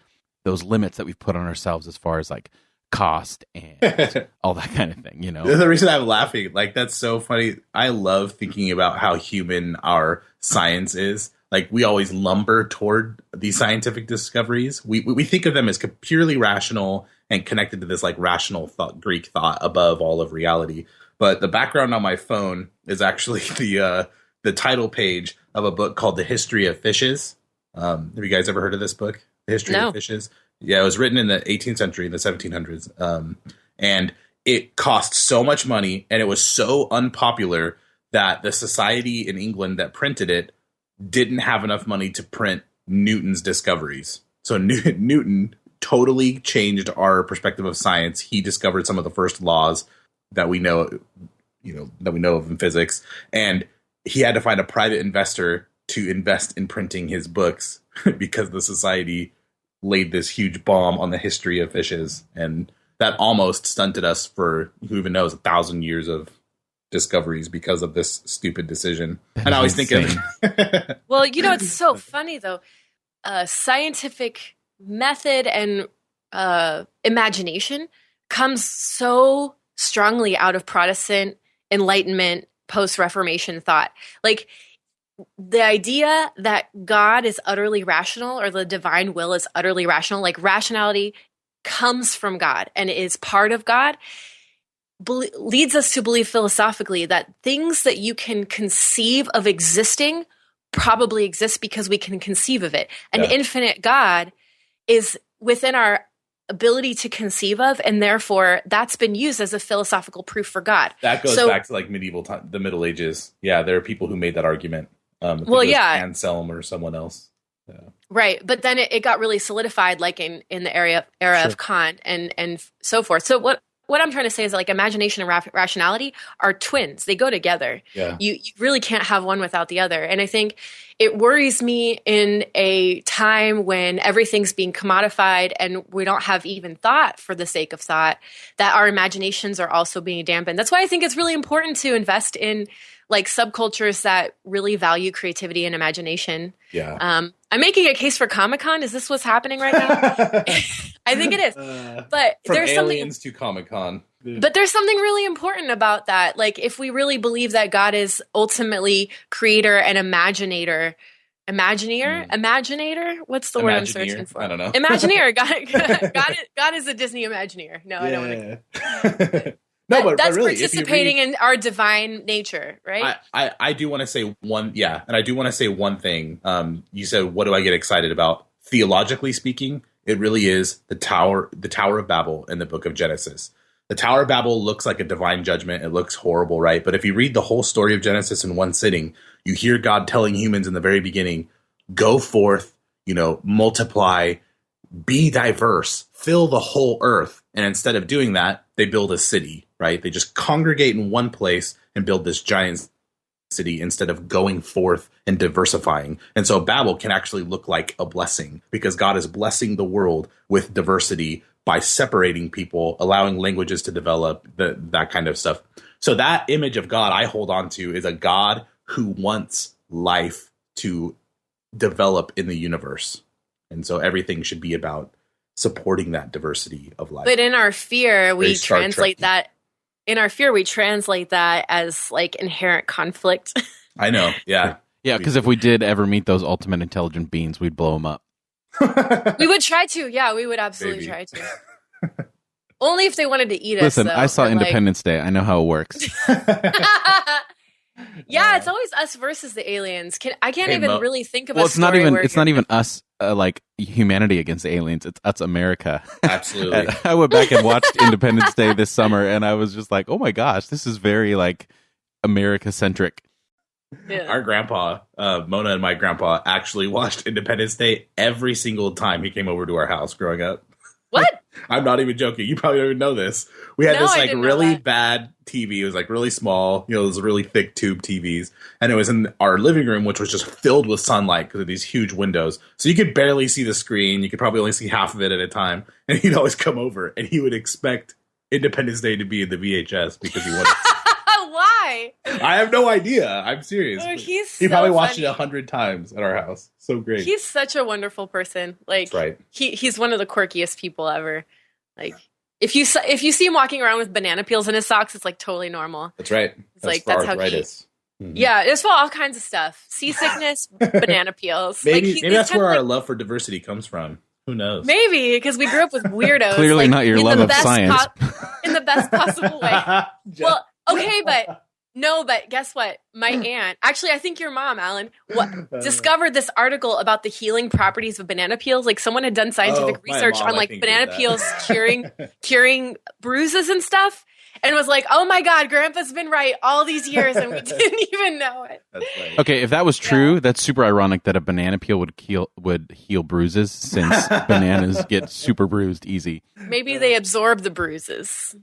limits that we've put on ourselves as far as like cost and all that kind of thing, you know. The reason I'm laughing, like, that's so funny. I love thinking about how human our science is. Like, we always lumber toward these scientific discoveries. We think of them as purely rational and connected to this like rational thought, Greek thought above all of reality. But the background on my phone is actually the title page of a book called The History of Fishes. Have you guys ever heard of this book? The History of Fishes? Yeah, it was written in the 18th century, in the 1700s. And it cost so much money and it was so unpopular that the society in England that printed it didn't have enough money to print Newton's discoveries. So Newton totally changed our perspective of science. He discovered some of the first laws that we know, that we know of in physics. And he had to find a private investor to invest in printing his books because the society laid this huge bomb on the history of fishes. And that almost stunted us for, who even knows, 1,000 years of discoveries because of this stupid decision. And I always think of well, it's so funny though. Scientific method and imagination comes so strongly out of Protestant Enlightenment, post-Reformation thought. Like the idea that God is utterly rational or the divine will is utterly rational, like rationality comes from God and is part of God, leads us to believe philosophically that things that you can conceive of existing probably exist because we can conceive of it. An infinite God is within our ability to conceive of, and therefore that's been used as a philosophical proof for God. That goes back to like medieval time, the Middle Ages. Yeah, there are people who made that argument. Anselm or someone else. Yeah. Right, but then it got really solidified, like in the era of Kant and so forth. So what I'm trying to say is that, like, imagination and rationality are twins. They go together. Yeah. You really can't have one without the other. And I think it worries me in a time when everything's being commodified and we don't have even thought for the sake of thought, that our imaginations are also being dampened. That's why I think it's really important to invest in like subcultures that really value creativity and imagination. Yeah. I'm making a case for Comic-Con. Is this what's happening right now? I think it is. But from there's aliens to Comic-Con. But there's something really important about that. Like, if we really believe that God is ultimately creator and imaginator, what's the word I'm searching for? I don't know. Imagineer. God is a Disney Imagineer. No, I don't want to. No, but that's really, participating in our divine nature, right? I do want to say one thing. You said, what do I get excited about? Theologically speaking, it really is the Tower of Babel in the book of Genesis. The Tower of Babel looks like a divine judgment. It looks horrible, right? But if you read the whole story of Genesis in one sitting, you hear God telling humans in the very beginning, go forth, multiply, be diverse, fill the whole earth. And instead of doing that, they build a city, right? They just congregate in one place and build this giant city instead of going forth and diversifying. And so Babel can actually look like a blessing because God is blessing the world with diversity by separating people, allowing languages to develop, that kind of stuff. So that image of God I hold on to is a God who wants life to develop in the universe. And so everything should be about supporting that diversity of life. But in our fear, we translate that as like inherent conflict. I know. Yeah. Yeah. Because if we did ever meet those ultimate intelligent beings, we'd blow them up. We would try to. Yeah, we would absolutely try to. Only if they wanted to eat us. Listen, I saw Independence Day. I know how it works. Yeah, it's always us versus the aliens. I can't even really think of a it's not even us, like humanity against the aliens. It's us, America. Absolutely. I went back and watched Independence Day this summer, and I was just like, oh my gosh, this is very like America centric. Yeah. Our grandpa, Mona and my grandpa, actually watched Independence Day every single time he came over to our house growing up. What? I'm not even joking. You probably don't even know this. We had this like really bad TV. It was like really small, those really thick tube TVs. And it was in our living room, which was just filled with sunlight because of these huge windows. So you could barely see the screen. You could probably only see half of it at a time. And he'd always come over and he would expect Independence Day to be in the VHS because he wanted Why? I have no idea. I'm serious. Oh, he probably watched it 100 times at our house. So great. He's such a wonderful person. Like, that's right. He's one of the quirkiest people ever. Like, if you see him walking around with banana peels in his socks, it's like totally normal. That's right. That's how he. Mm-hmm. Yeah, it's for all kinds of stuff. Seasickness, banana peels. Maybe that's where our love for diversity comes from. Who knows? Maybe because we grew up with weirdos. Clearly, not your love of science. In the best possible way. Well, okay, but guess what? My aunt, actually, I think your mom, Alan, discovered this article about the healing properties of banana peels. Like, someone had done scientific research on like banana peels curing bruises and stuff. and was like, "Oh my God, Grandpa's been right all these years, and we didn't even know it." That's right. Okay, if that was true, that's super ironic that a banana peel would heal bruises, since bananas get super bruised easy, Maybe they absorb the bruises.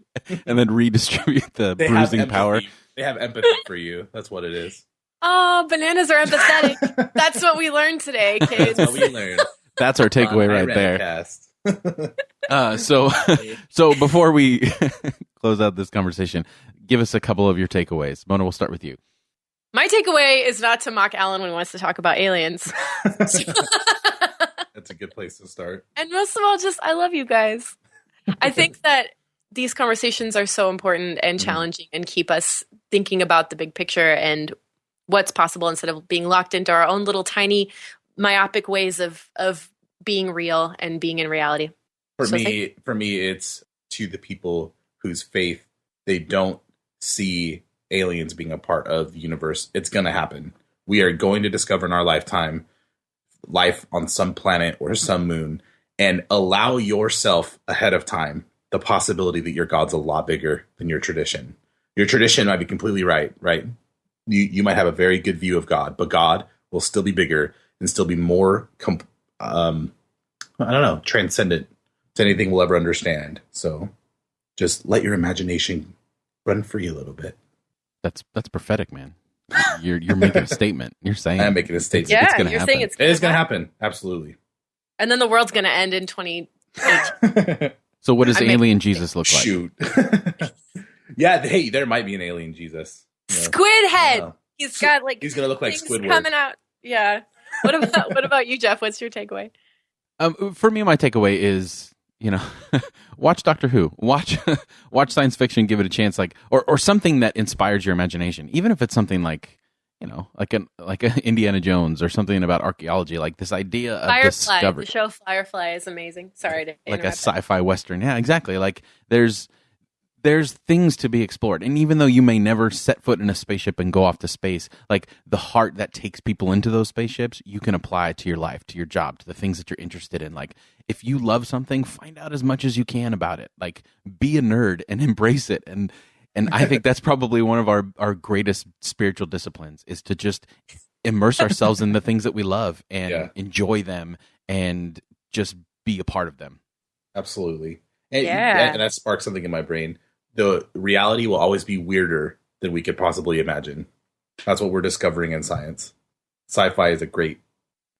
and then redistribute the They have bruising power. empathy. They have empathy for you. That's what it is. Oh, bananas are empathetic. That's what we learned today, kids. That's what we learned. That's our takeaway right there. So before we close out this conversation, give us a couple of your takeaways. Mona, we'll start with you. My takeaway is not to mock Alan when he wants to talk about aliens. That's a good place to start. And most of all, just I love you guys. I think that these conversations are so important and challenging and keep us thinking about the big picture and what's possible instead of being locked into our own little tiny myopic ways of being real and being in reality. For me, it's to the people whose faith they don't see aliens being a part of the universe. It's going to happen. We are going to discover in our lifetime life on some planet or some moon, and allow yourself ahead of time the possibility that your God's a lot bigger than your tradition. Your tradition might be completely right? You might have a very good view of God, but God will still be bigger and still be more, transcendent to anything we'll ever understand. So just let your imagination run free a little bit. That's prophetic, man. You're making a statement. You're saying I'm making a statement. Yeah, it's gonna you're happen. saying It is going to happen. Absolutely. And then the world's going to end in 20. So what does alien Jesus look like? Shoot. Yeah, hey, there might be an alien Jesus. Squid head. He's got he's going to look like things Squidward. coming out. Yeah. What about you, Jeff? What's your takeaway? For me, my takeaway is, watch Doctor Who, watch science fiction, give it a chance, or something that inspires your imagination, even if it's something like a Indiana Jones or something about archaeology, like this idea of Firefly. discovery. The show Firefly is amazing. Sorry to like a interrupt. sci-fi western. Yeah, exactly. Like there's things to be explored, and even though you may never set foot in a spaceship and go off to space, like the heart that takes people into those spaceships, you can apply to your life, to your job, to the things that you're interested in. Like if you love something, find out as much as you can about it. Like be a nerd and embrace it. And I think that's probably one of our greatest spiritual disciplines, is to just immerse ourselves in the things that we love and enjoy them and just be a part of them. Absolutely. And that sparked something in my brain. The reality will always be weirder than we could possibly imagine. That's what we're discovering in science. Sci-fi is a great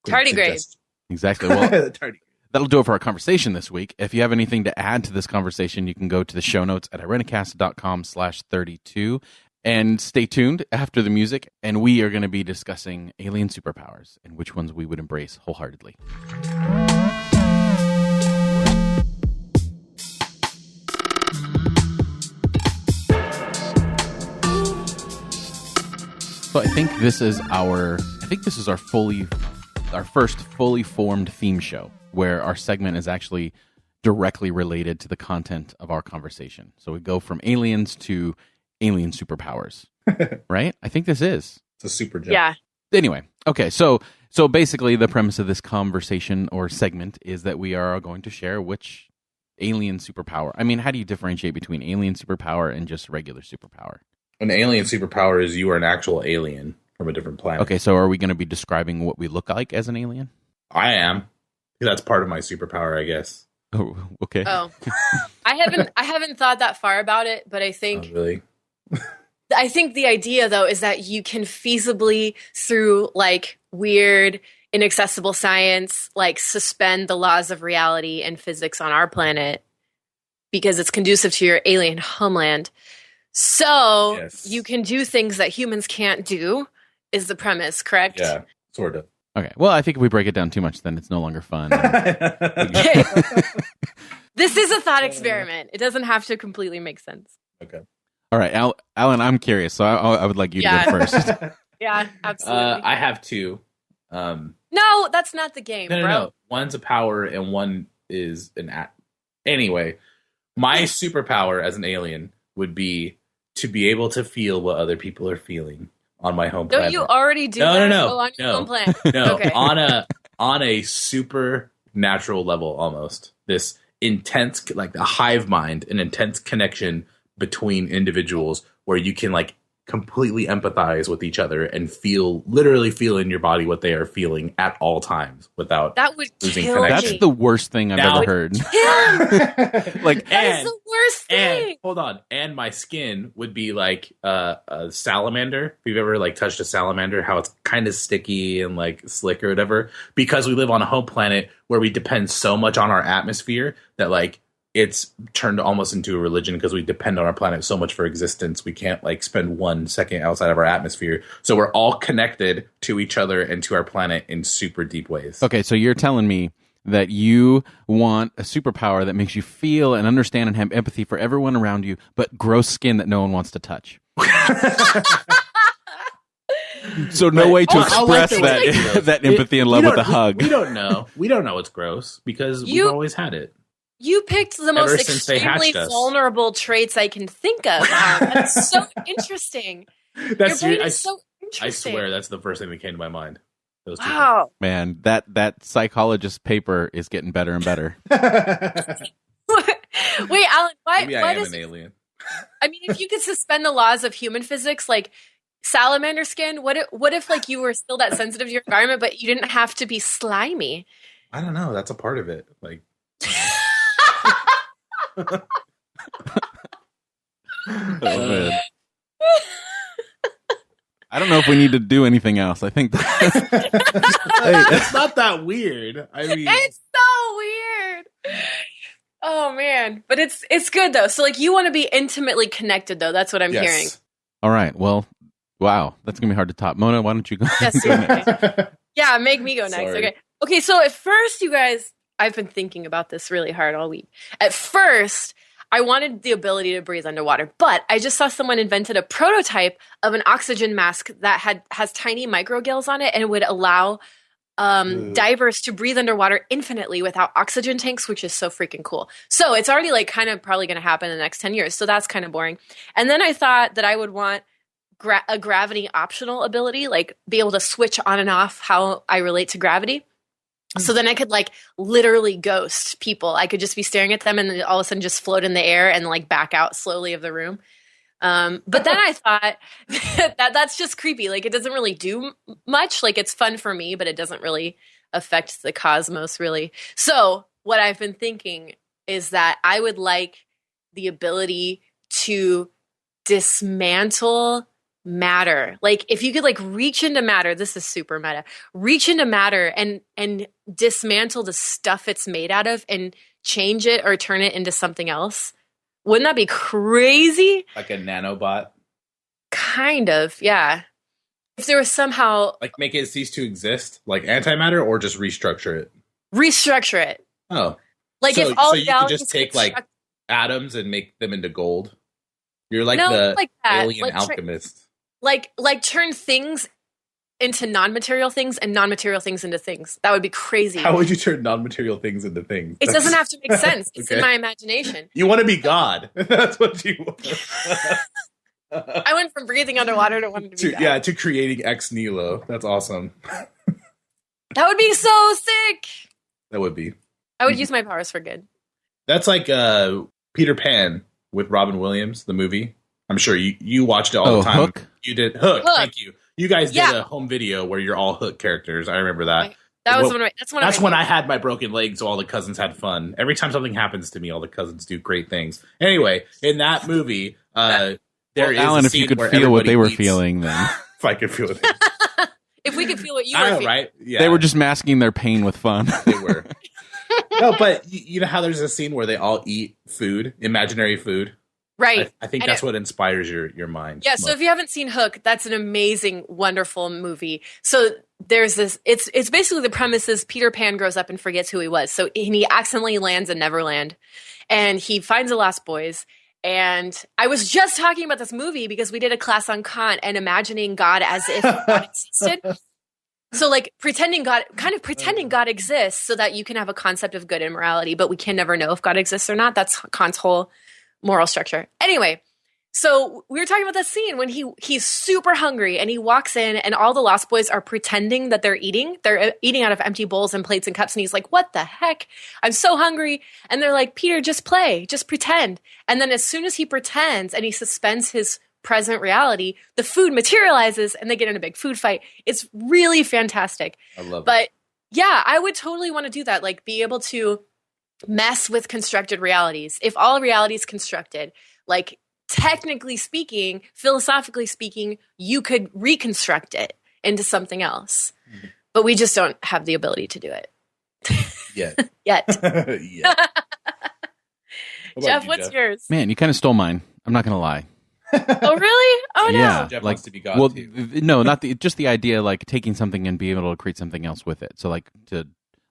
tardigrade. Exactly. Well, that'll do it for our conversation this week. If you have anything to add to this conversation, you can go to the show notes at irenicast.com/32 and stay tuned after the music. And we are going to be discussing alien superpowers and which ones we would embrace wholeheartedly. So I think this is our first fully formed theme show where our segment is actually directly related to the content of our conversation. So we go from aliens to alien superpowers, right? I think this is. It's a super jump. Yeah. Anyway, okay, so basically the premise of this conversation or segment is that we are going to share which alien superpower. I mean, how do you differentiate between alien superpower and just regular superpower? An alien superpower is you are an actual alien from a different planet. Okay, so are we going to be describing what we look like as an alien? I am. That's part of my superpower, I guess. Oh, okay. Oh, I haven't thought that far about it, but I think really. I think the idea though is that you can feasibly, through like weird, inaccessible science, like suspend the laws of reality and physics on our planet because it's conducive to your alien homeland. So you can do things that humans can't do, is the premise, correct? Yeah, sort of. Okay. Well, I think if we break it down too much, then it's no longer fun. This is a thought experiment. It doesn't have to completely make sense. Okay. All right, Alan, I'm curious, so I would like you to go first. Yeah, absolutely. I have two. No, that's not the game, bro. No. One's a power and one is an act. Anyway, my superpower as an alien would be to be able to feel what other people are feeling on my home planet. Don't you already do that? No. On your home planet? No, okay. on a supernatural level almost. This intense, like a hive mind, an intense connection between individuals where you can like completely empathize with each other and literally feel in your body what they are feeling at all times without that would losing kill connection. That's the worst thing I've ever heard. Like, that is the worst thing. Hold on. And my skin would be like a salamander. If you've ever like touched a salamander, how it's kind of sticky and like slick or whatever, because we live on a home planet where we depend so much on our atmosphere that like it's turned almost into a religion because we depend on our planet so much for existence. We can't like spend 1 second outside of our atmosphere. So we're all connected to each other and to our planet in super deep ways. Okay, so you're telling me that you want a superpower that makes you feel and understand and have empathy for everyone around you, but gross skin that no one wants to touch. So no way to express that empathy and love with a hug. We don't know. We don't know it's gross because we've always had it. You picked the most extremely vulnerable traits I can think of. That's so interesting. Your brain is so interesting. I swear that's the first thing that came to my mind. Those two wow. Man, that psychologist paper is getting better and better. Wait, Alan, why am an alien? I mean, if you could suspend the laws of human physics, like salamander skin, what if like you were still that sensitive to your environment, but you didn't have to be slimy? I don't know. That's a part of it. Like oh, man. I don't know if we need to do anything else. I think it's not that weird. I mean, it's so weird. Oh man, but it's good though. So like, you want to be intimately connected though. That's what I'm hearing. All right. Well, wow, that's gonna be hard to top. Mona, why don't you go? Yes, go next? Yeah, make me go next. Sorry. Okay. So at first, you guys, I've been thinking about this really hard all week. At first, I wanted the ability to breathe underwater, but I just saw someone invented a prototype of an oxygen mask that has tiny microgills on it and would allow divers to breathe underwater infinitely without oxygen tanks, which is so freaking cool. So it's already like kind of probably going to happen in the next 10 years. So that's kind of boring. And then I thought that I would want a gravity optional ability, like be able to switch on and off how I relate to gravity. So then I could like literally ghost people. I could just be staring at them and then all of a sudden just float in the air and like back out slowly of the room. But then I thought that's just creepy. Like it doesn't really do much. Like it's fun for me, but it doesn't really affect the cosmos really. So what I've been thinking is that I would like the ability to dismantle matter. Like if you could like reach into matter, this is super meta, reach into matter and dismantle the stuff it's made out of and change it or turn it into something else. Wouldn't that be crazy? Like a nanobot? Kind of, yeah. If there was somehow like make it cease to exist, like antimatter, or just restructure it? Restructure it. Oh. Like so, if all so you could just take like atoms and make them into gold? You're like the like alien like, alchemist. Like turn things into non-material things and non-material things into things. That would be crazy. How would you turn non-material things into things? It doesn't have to make sense. It's in my imagination. You want to be God. That's what you want. I went from breathing underwater to wanting to be God. Yeah, to creating ex nihilo. That's awesome. That would be so sick. That would be. I would use my powers for good. That's like Peter Pan with Robin Williams, the movie. I'm sure you watched it all the time. Hook? You did Hook. Thank you. You guys did a home video where you're all Hook characters. I remember that. That's when I had my broken leg, so all the cousins had fun. Every time something happens to me, all the cousins do great things. Anyway, in that movie, there is Alan, a scene if you could where feel what they were eats. feeling, then if I could feel it. If we could feel what you were feeling, right? Yeah, they were just masking their pain with fun. They were. No, but you know how there's a scene where they all eat food, imaginary food. Right. I think that's what inspires your mind. Yeah. So if you haven't seen Hook, that's an amazing, wonderful movie. So there's this, it's basically the premise is Peter Pan grows up and forgets who he was. So he accidentally lands in Neverland and he finds the Lost Boys. And I was just talking about this movie because we did a class on Kant and imagining God as if God existed. So like pretending God exists so that you can have a concept of good and morality, but we can never know if God exists or not. That's Kant's whole moral structure. Anyway, So we were talking about that scene when he's super hungry and he walks in and all the Lost Boys are pretending that they're eating. They're eating out of empty bowls and plates and cups. And he's like, what the heck? I'm so hungry. And they're like, Peter, just play, just pretend. And then as soon as he pretends and he suspends his present reality, the food materializes and they get in a big food fight. It's really fantastic. I love it. But yeah, I would totally want to do that. Like be able to mess with constructed realities. If all reality is constructed, like technically speaking, philosophically speaking, you could reconstruct it into something else. Mm-hmm. But we just don't have the ability to do it. Yet. Yeah. Jeff, what's yours? Man, you kind of stole mine. I'm not going to lie. Oh, really? Oh, no. Yeah, Jeff like, wants to be God, well, too. No, not just the idea, like taking something and being able to create something else with it. So like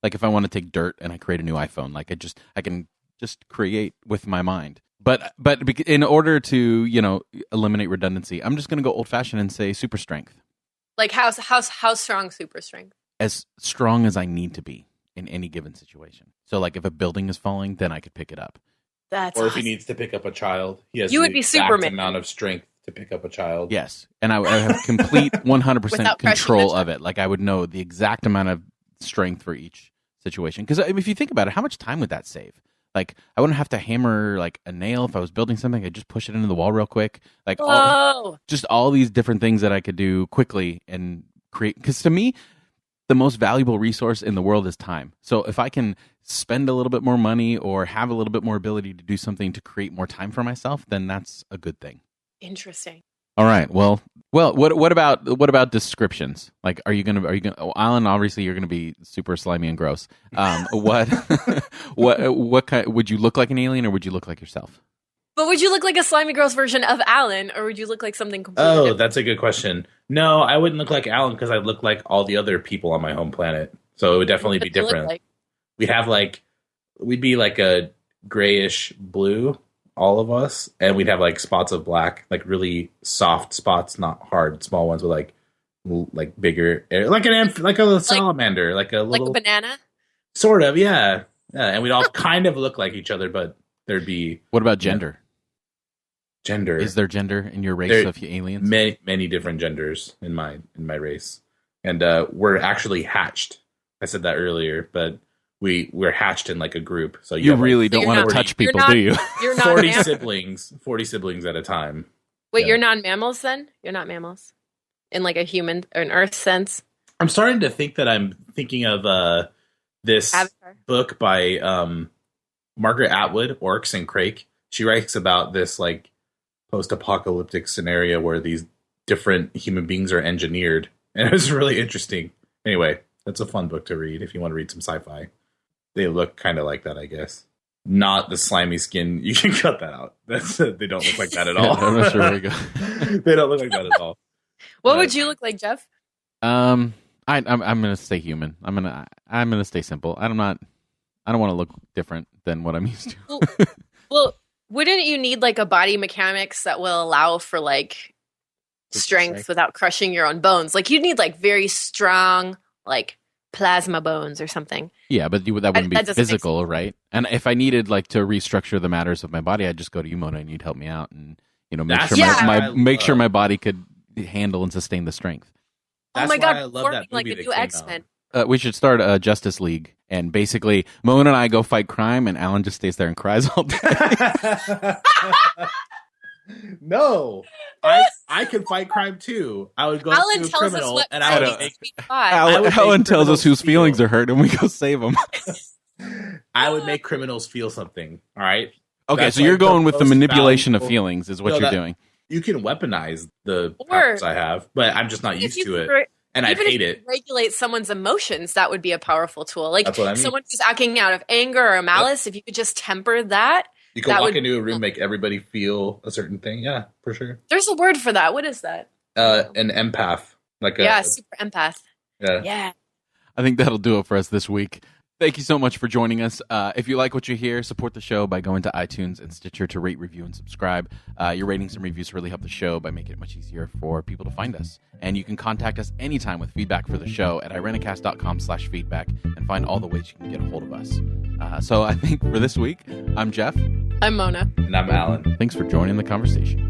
if I want to take dirt and I create a new iPhone, like I can just create with my mind. But in order to, eliminate redundancy, I'm just going to go old fashioned and say super strength. Like how strong super strength? As strong as I need to be in any given situation. So like if a building is falling, then I could pick it up. That's or if awesome. he needs to pick up a child, he has You the would be exact Superman. amount of strength to pick up a child. Yes. And I would have complete 100% Without crushing control the of it. Like I would know the exact amount of strength for each situation. Because if you think about it, how much time would that save? Like I wouldn't have to hammer like a nail if I was building something. I'd just push it into the wall real quick. Like just all these different things that I could do quickly and create. Because to me, the most valuable resource in the world is time. So if I can spend a little bit more money or have a little bit more ability to do something to create more time for myself, then that's a good thing. Interesting. All right. Well. What about descriptions? Like, are you gonna? Oh, Alan, obviously, you're gonna be super slimy and gross. What kind? Would you look like an alien, or would you look like yourself? But would you look like a slimy, gross version of Alan, or would you look like something completely different? That's a good question. No, I wouldn't look like Alan because I'd look like all the other people on my home planet. So it would definitely be different. Like? We'd be like a grayish blue, all of us, and we'd have like spots of black, like really soft spots, not hard, small ones with like bigger, like a salamander, like a little, like a banana, sort of, yeah. And we'd all kind of look like each other, but there'd be. What about gender? Gender. Is there gender in your race of aliens? Many different genders in my race, and we're actually hatched. I said that earlier, but we're hatched in like a group. So you really don't want to touch people, do you? You're not 40 siblings at a time. Wait, you're non-mammals then? You're not mammals in like a human or an Earth sense? I'm starting to think that I'm thinking of this Avatar. book by Margaret Atwood, Orcs and Crake. She writes about this like post-apocalyptic scenario where these different human beings are engineered, and it was really interesting. Anyway, that's a fun book to read if you want to read some sci-fi. They look kind of like that, I guess. Not the slimy skin. You can cut that out. They don't look like that at all. I'm not sure where you go. They don't look like that at all. What would you look like, Jeff? I'm gonna stay human. I'm gonna stay simple. I don't want to look different than what I'm used to. Well, wouldn't you need like a body mechanics that will allow for like strength without crushing your own bones? Like you'd need like very strong like plasma bones or something. Yeah, but that wouldn't be physical, right? And if I needed like to restructure the matters of my body, I'd just go to you, Mona, and you'd help me out and make sure my body could handle and sustain the strength. Oh my God, forming like a new X-Men. We should start a Justice League, and basically Mona and I go fight crime, and Alan just stays there and cries all day. No, I could fight crime too. I would go to a criminal, and I would make. Alan tells us whose feelings are hurt, and we go save them. I would make criminals feel something. All right. Okay, That's so you're like going with the manipulation of valuable feelings, is what you're doing. You can weaponize the powers I have, but I'm just not used to it, and I hate it. Regulate someone's emotions, that would be a powerful tool. Like That's what I mean. Someone who's acting out of anger or malice, if you could just temper that. You can walk into a room, make everybody feel a certain thing. Yeah, for sure. There's a word for that. What is that? An empath. Super empath. Yeah. I think that'll do it for us this week. Thank you so much for joining us. If you like what you hear, support the show by going to iTunes and Stitcher to rate, review, and subscribe. Your ratings and reviews really help the show by making it much easier for people to find us. And you can contact us anytime with feedback for the show at irenicast.com/feedback and find all the ways you can get a hold of us. So I think for this week, I'm Jeff. I'm Mona. And I'm Alan. Thanks for joining the conversation.